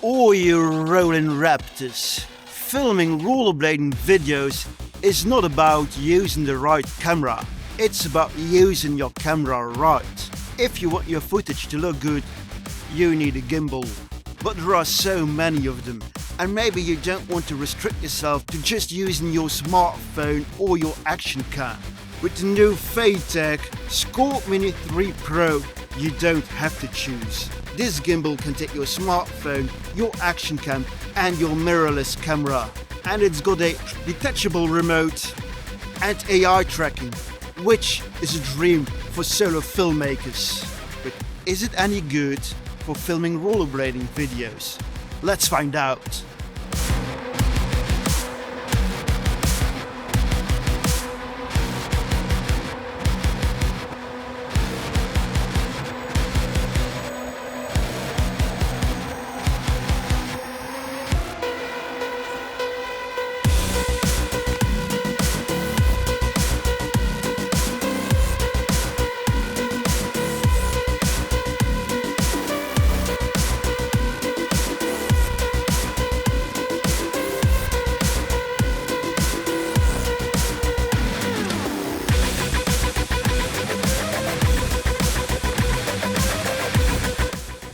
Or you rolling Raptors. Filming rollerblading videos is not about using the right camera. It's about using your camera right. If you want your footage to look good, you need a gimbal. But there are so many of them, and maybe you don't want to restrict yourself to just using your smartphone or your action cam. With the new Feiyu SCORP Mini 3 Pro, you don't have to choose. This gimbal can take your smartphone, your action cam and your mirrorless camera. And it's got a detachable remote and AI tracking, which is a dream for solo filmmakers. But is it any good for filming rollerblading videos? Let's find out.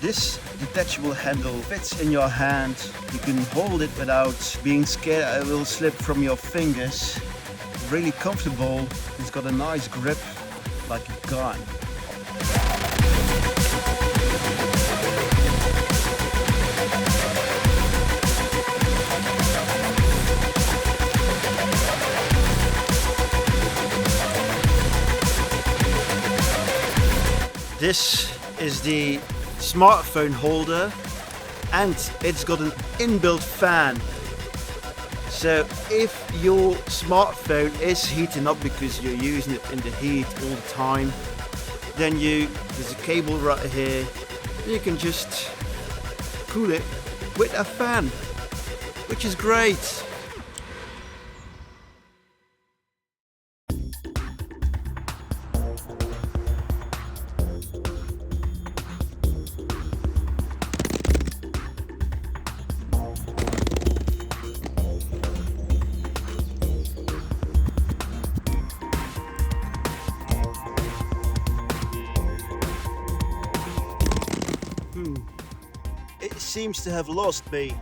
This detachable handle fits in your hand. You can hold it without being scared it will slip from your fingers. Really comfortable. It's got a nice grip, like a gun. This is the smartphone holder, and it's got an inbuilt fan. So if your smartphone is heating up because you're using it in the heat all the time, then there's a cable right here. You can just cool it with a fan, which is great. It seems to have lost me.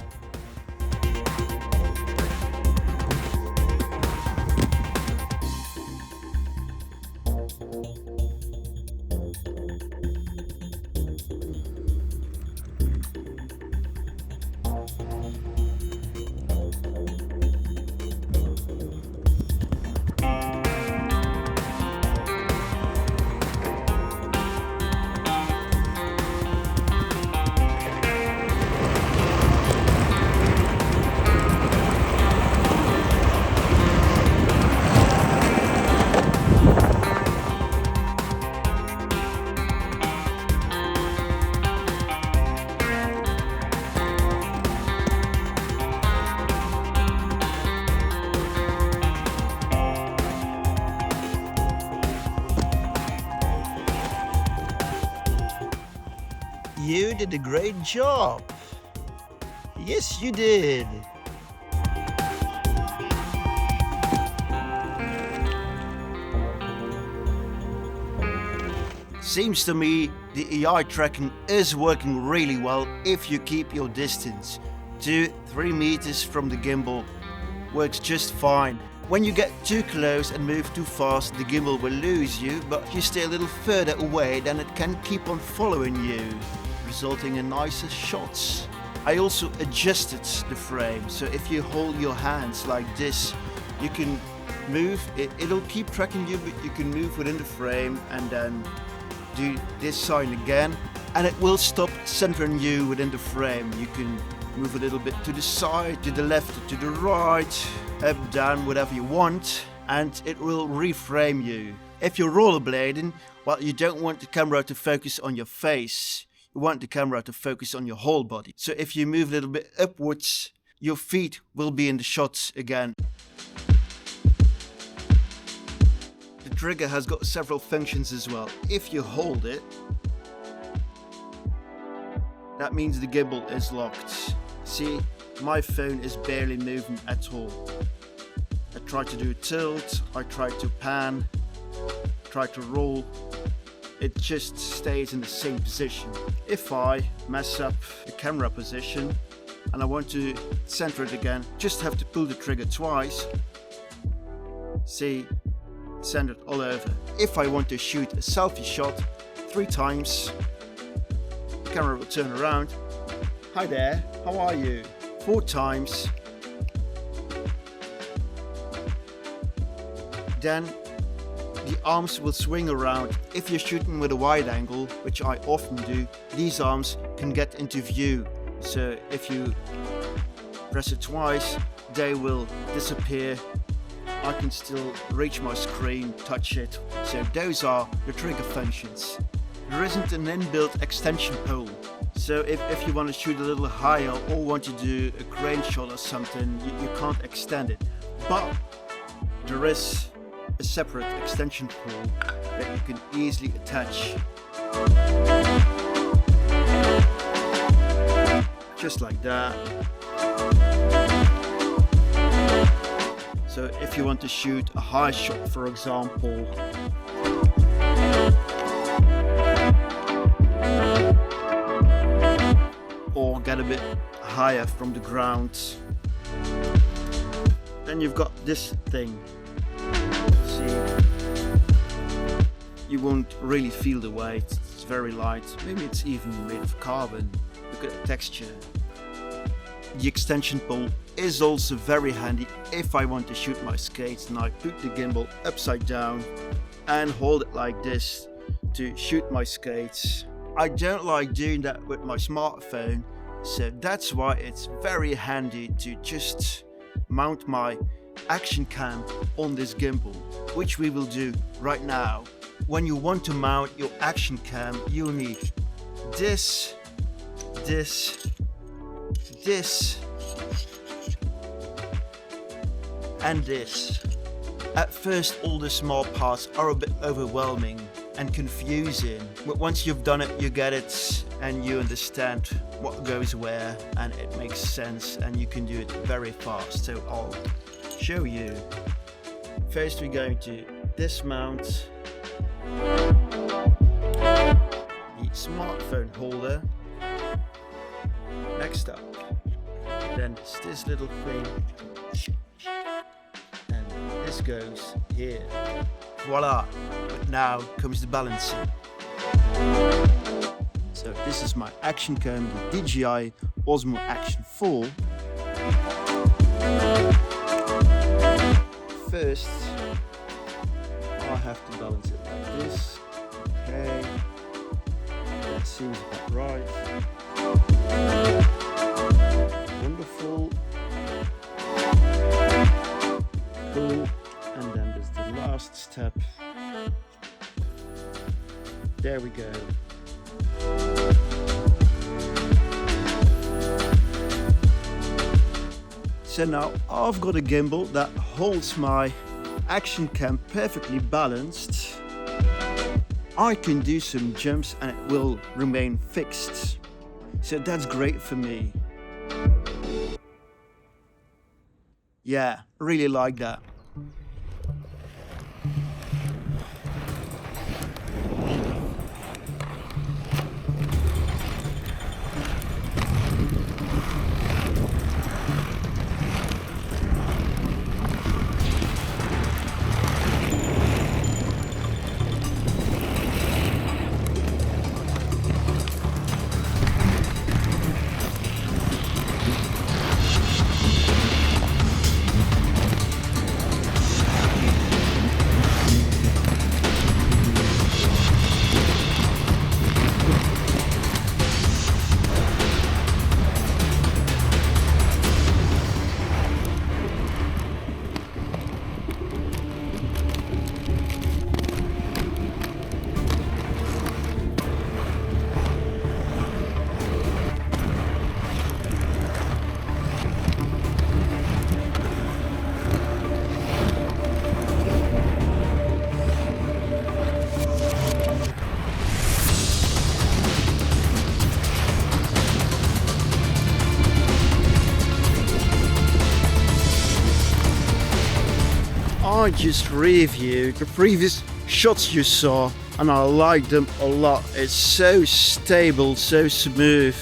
You did a great job. Yes, you did. Seems to me the AI tracking is working really well if you keep your distance. 2-3 meters from the gimbal works just fine. When you get too close and move too fast, the gimbal will lose you, but if you stay a little further away, then it can keep on following you, resulting in nicer shots. I also adjusted the frame, so if you hold your hands like this, you can move, it'll keep tracking you, but you can move within the frame and then do this sign again, and it will stop centering you within the frame. You can move a little bit to the side, to the left, to the right, up, down, whatever you want, and it will reframe you. If you're rollerblading, well, you don't want the camera to focus on your face. You want the camera to focus on your whole body. So if you move a little bit upwards, your feet will be in the shots again. The trigger has got several functions as well. If you hold it, that means the gimbal is locked. See, my phone is barely moving at all. I try to do a tilt, I try to pan, try to roll, it just stays in the same position. If I mess up the camera position and I want to center it again, just have to pull the trigger twice. See, centered all over. If I want to shoot a selfie shot 3 times, the camera will turn around. Hi there, how are you? 4 times. Then the arms will swing around. If you're shooting with a wide angle, which I often do, these arms can get into view. So if you press it twice, they will disappear. I can still reach my screen, touch it. So those are the trigger functions. There isn't an inbuilt extension pole. So if you want to shoot a little higher or want to do a crane shot or something, you can't extend it. But there is a separate extension pole that you can easily attach. Just like that. So if you want to shoot a high shot, for example, or get a bit higher from the ground, then you've got this thing. See, you won't really feel the weight, it's very light, maybe it's even made of carbon. Look at the texture. The extension pole is also very handy if I want to shoot my skates and I put the gimbal upside down and hold it like this to shoot my skates. I don't like doing that with my smartphone, so that's why it's very handy to just mount my action cam on this gimbal, which we will do right now. When you want to mount your action cam, you'll need this, and this. At first all the small parts are a bit overwhelming and confusing, but once you've done it, you get it and you understand what goes where and it makes sense and you can do it very fast. So I'll show you. First we're going to dismount the smartphone holder. Next up, then it's this little thing, and this goes here. Voila! But now comes the balancing. So this is my action cam, the DJI Osmo Action 4. First, I have to balance it like this. Okay, that seems about right. Wonderful. Cool. And then there's the last step. There we go. So now I've got a gimbal that holds my action cam perfectly balanced. I can do some jumps and it will remain fixed. So that's great for me. Yeah, really like that. I just reviewed the previous shots you saw and I like them a lot. It's so stable, so smooth.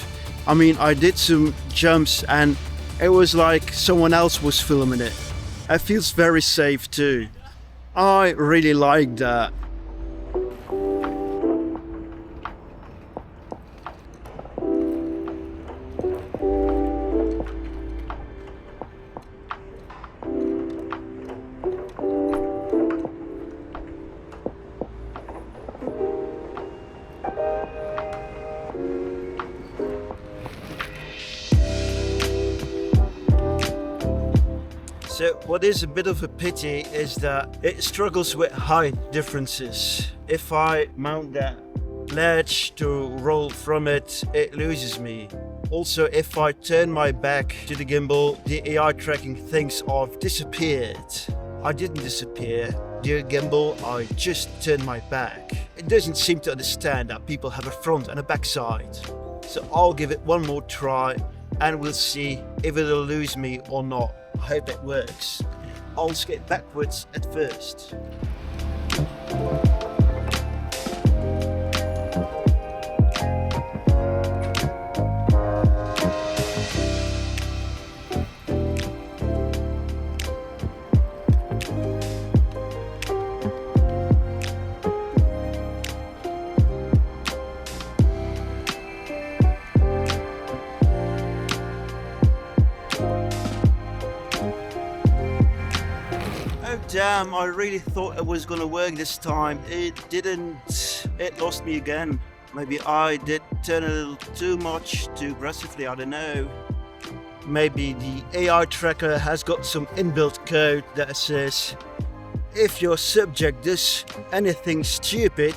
I mean, I did some jumps and it was like someone else was filming it. It feels very safe too. I really like that. So what is a bit of a pity is that it struggles with height differences. If I mount that ledge to roll from it, it loses me. Also, if I turn my back to the gimbal, the AI tracking thinks I've disappeared. I didn't disappear, dear gimbal, I just turned my back. It doesn't seem to understand that people have a front and a back side. So I'll give it one more try and we'll see if it'll lose me or not. I hope it works. I'll skate backwards at first. Damn, I really thought it was gonna work this time. It didn't. It lost me again. Maybe I did turn a little too much, too aggressively, I don't know. Maybe the AI tracker has got some inbuilt code that says if your subject does anything stupid,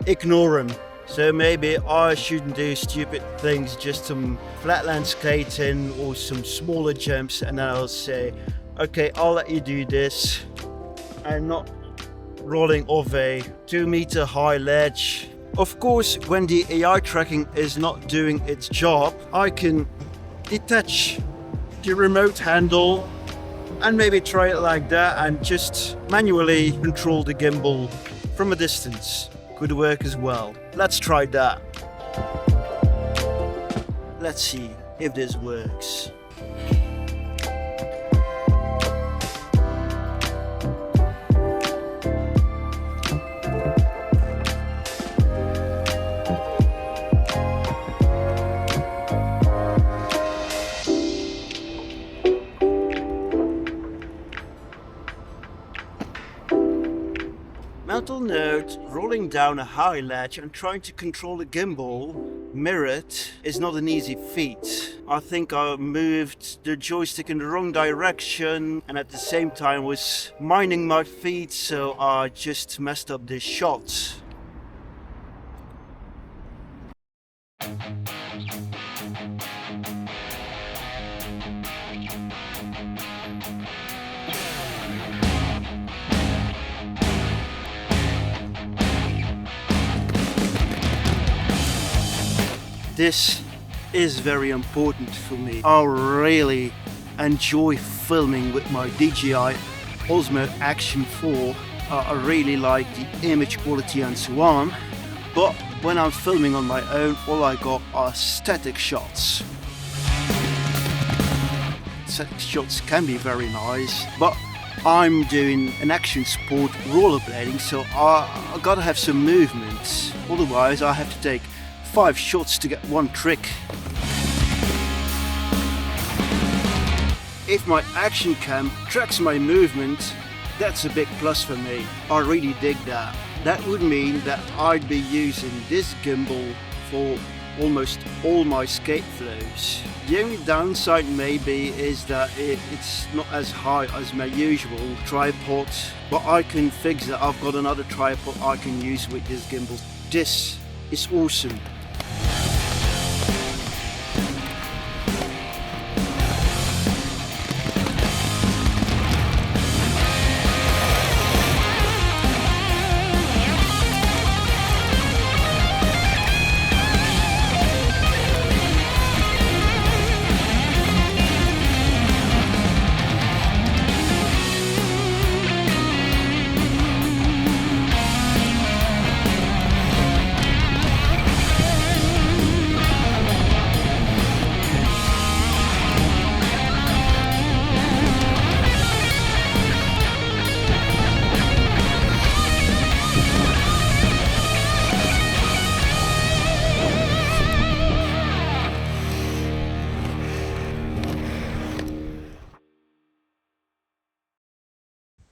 ignore him. So maybe I shouldn't do stupid things, just some flatland skating or some smaller jumps, and then I'll say, okay, I'll let you do this. I'm not rolling off a 2-meter high ledge. Of course, when the AI tracking is not doing its job, I can detach the remote handle and maybe try it like that and just manually control the gimbal from a distance. Could work as well. Let's try that. Let's see if this works. Mental note, rolling down a high ledge and trying to control the gimbal mirrored is not an easy feat. I think I moved the joystick in the wrong direction and at the same time was minding my feet, so I just messed up this shot. This is very important for me. I really enjoy filming with my DJI Osmo Action 4. I really like the image quality and so on. But when I'm filming on my own, all I got are static shots. Static shots can be very nice, but I'm doing an action sport, rollerblading, so I gotta have some movement. Otherwise I have to take 5 shots to get one trick. If my action cam tracks my movement, that's a big plus for me. I really dig that. That would mean that I'd be using this gimbal for almost all my skate flows. The only downside maybe is that it's not as high as my usual tripod, but I can fix that. I've got another tripod I can use with this gimbal. This is awesome.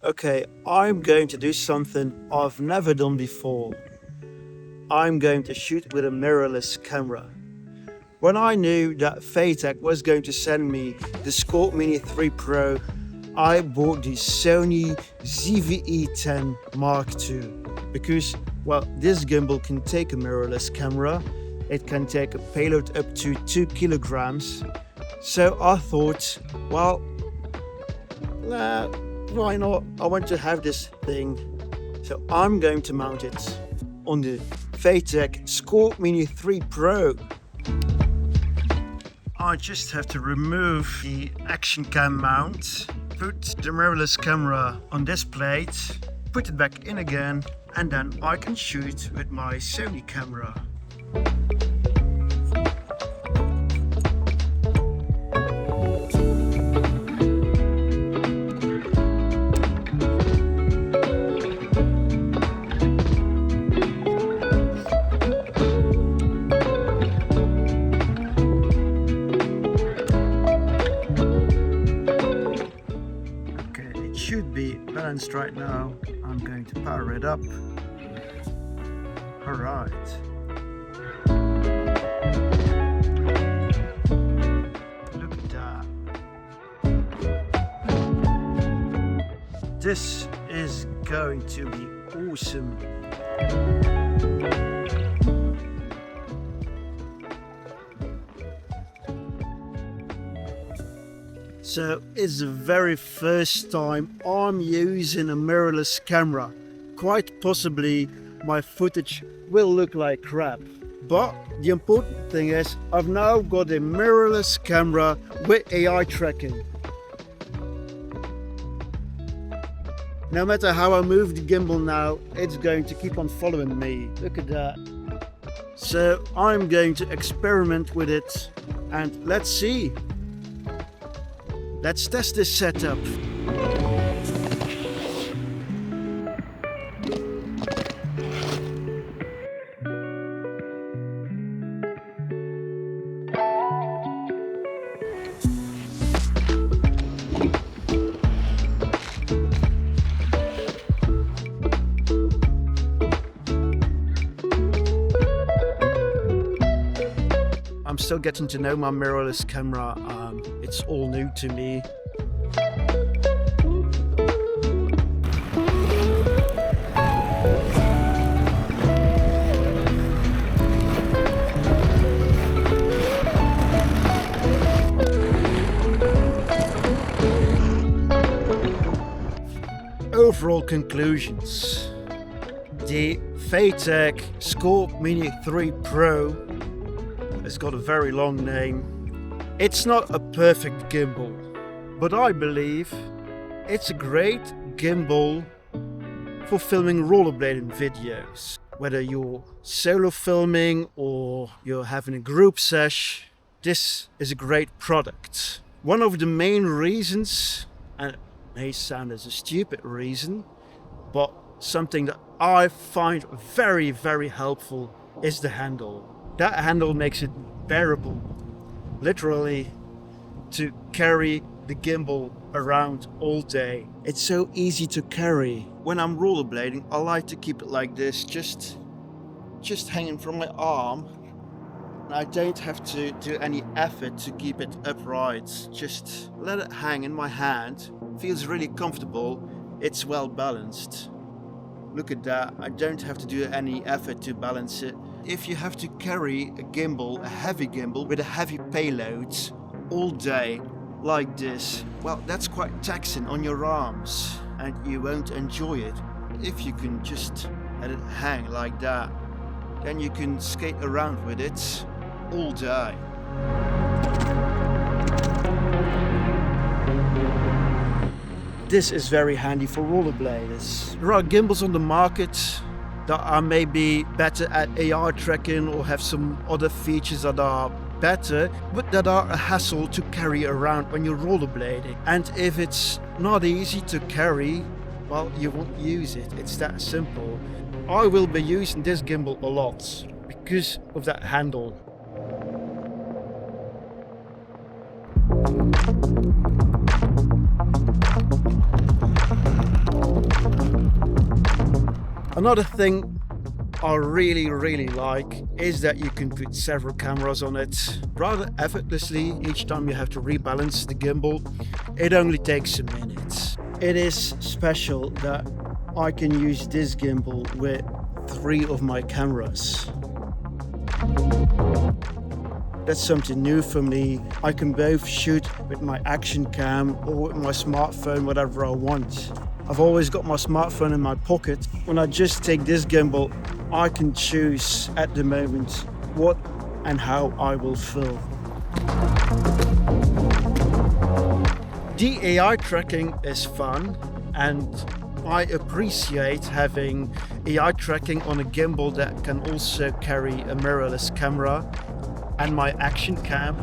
Okay, I'm going to do something I've never done before. I'm going to shoot with a mirrorless camera. When I knew that Feiyu was going to send me the SCORP Mini 3 Pro, I bought the Sony ZV-E10 Mark II because, well, this gimbal can take a mirrorless camera. It can take a payload up to 2 kilograms. So I thought, well, why not? I want to have this thing. So I'm going to mount it on the Feiyu SCORP Mini 3 Pro. I just have to remove the action cam mount, put the mirrorless camera on this plate, put it back in again, and then I can shoot with my Sony camera. Should be balanced right now. I'm going to power it up. All right. Look at that. This is going to be awesome. So it's the very first time I'm using a mirrorless camera. Quite possibly my footage will look like crap. But the important thing is I've now got a mirrorless camera with AI tracking. No matter how I move the gimbal now, it's going to keep on following me. Look at that. So I'm going to experiment with it and let's see. Let's test this setup. I'm still getting to know my mirrorless camera. It's all new to me. Overall conclusions. The Feiyu SCORP Mini 3 Pro has got a very long name. It's not a perfect gimbal, but I believe it's a great gimbal for filming rollerblading videos. Whether you're solo filming or you're having a group sesh, this is a great product. One of the main reasons, and it may sound as a stupid reason, but something that I find very, very helpful is the handle. That handle makes it bearable, literally, to carry the gimbal around all day. It's so easy to carry. When I'm rollerblading, I like to keep it like this, just hanging from my arm. And I don't have to do any effort to keep it upright. Just let it hang in my hand. Feels really comfortable. It's well balanced. Look at that. I don't have to do any effort to balance it. If you have to carry a gimbal, a heavy gimbal with a heavy payload all day like this, well, that's quite taxing on your arms and you won't enjoy it. If you can just let it hang like that, then you can skate around with it all day. This is very handy for rollerbladers. There are gimbals on the market that are maybe better at AR tracking or have some other features that are better, but that are a hassle to carry around when you're rollerblading. And if it's not easy to carry, well, you won't use it. It's that simple. I will be using this gimbal a lot because of that handle. Another thing I really like is that you can put several cameras on it rather effortlessly. Each time you have to rebalance the gimbal, it only takes a minute. It is special that I can use this gimbal with 3 of my cameras. That's something new for me. I can both shoot with my action cam or with my smartphone, whatever I want. I've always got my smartphone in my pocket. When I just take this gimbal, I can choose at the moment what and how I will film. DJI tracking is fun, and I appreciate having AI tracking on a gimbal that can also carry a mirrorless camera and my action cam.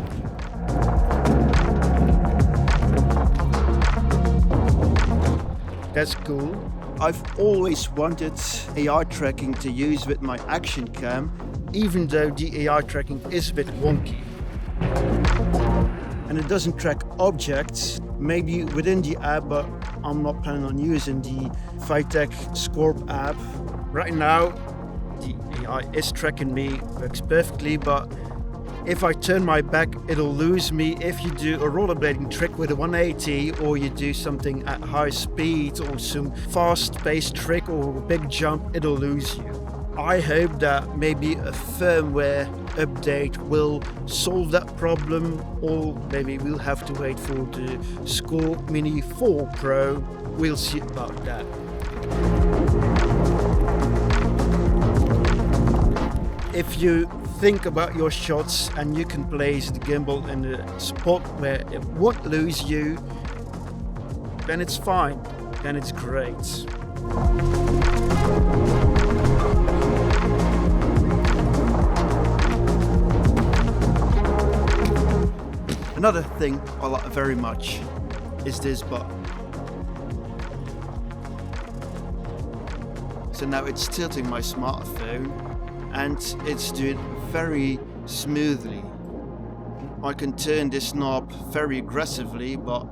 That's cool. I've always wanted AI tracking to use with my action cam, even though the AI tracking is a bit wonky. And it doesn't track objects, maybe within the app, but I'm not planning on using the Feiyu SCORP app. Right now, the AI is tracking me, works perfectly, but if I turn my back, it'll lose me. If you do a rollerblading trick with a 180, or you do something at high speed, or some fast-paced trick or a big jump, it'll lose you. I hope that maybe a firmware update will solve that problem, or maybe we'll have to wait for the SCORP Mini 4 Pro. We'll see about that. If you think about your shots and you can place the gimbal in a spot where it won't lose you, then it's fine, then it's great. Another thing I like very much is this button. So now it's tilting my smartphone and it's doing very smoothly. I can turn this knob very aggressively, but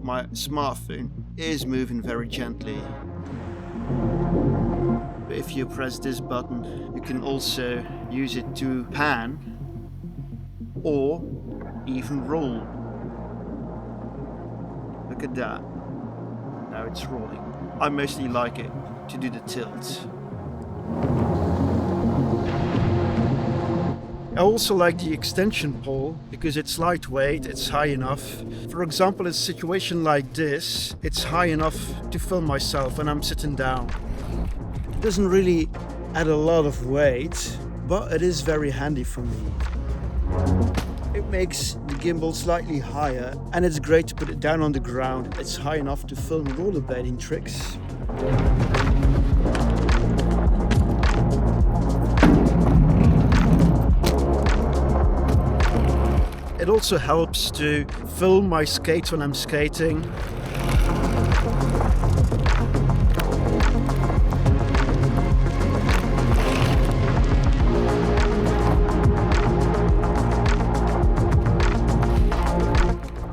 my smartphone is moving very gently. But if you press this button, you can also use it to pan or even roll. Look at that. Now it's rolling. I mostly like it to do the tilt. I also like the extension pole because it's lightweight, it's high enough. For example, in a situation like this, it's high enough to film myself when I'm sitting down. It doesn't really add a lot of weight, but it is very handy for me. It makes the gimbal slightly higher, and it's great to put it down on the ground. It's high enough to film rollerblading tricks. It also helps to film my skates when I'm skating.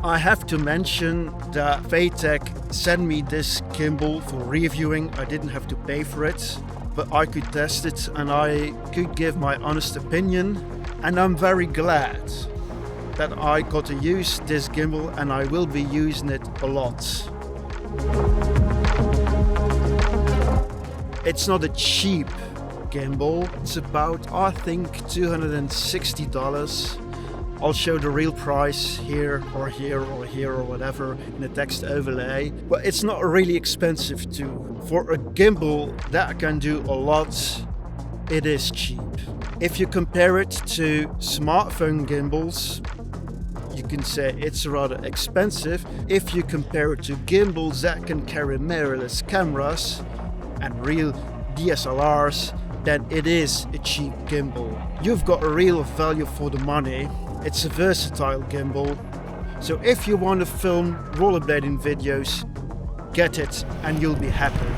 I have to mention that Feiyu sent me this gimbal for reviewing. I didn't have to pay for it, but I could test it and I could give my honest opinion. And I'm very glad that I got to use this gimbal, and I will be using it a lot. It's not a cheap gimbal. It's about, I think, $260. I'll show the real price here or here or here or whatever in the text overlay. But it's not really expensive too. For a gimbal that can do a lot, it is cheap. If you compare it to smartphone gimbals, you can say it's rather expensive. If you compare it to gimbals that can carry mirrorless cameras and real DSLRs, then it is a cheap gimbal. You've got a real value for the money. It's a versatile gimbal. So if you want to film rollerblading videos, get it and you'll be happy.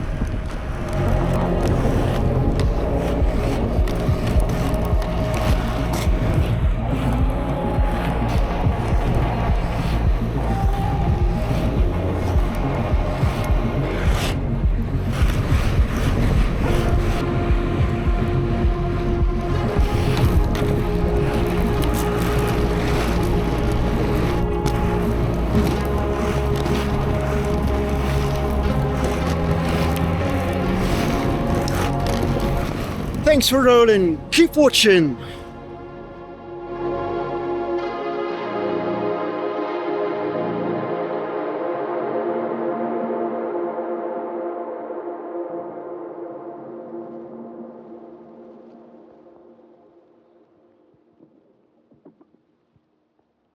Thanks for rolling. Keep watching.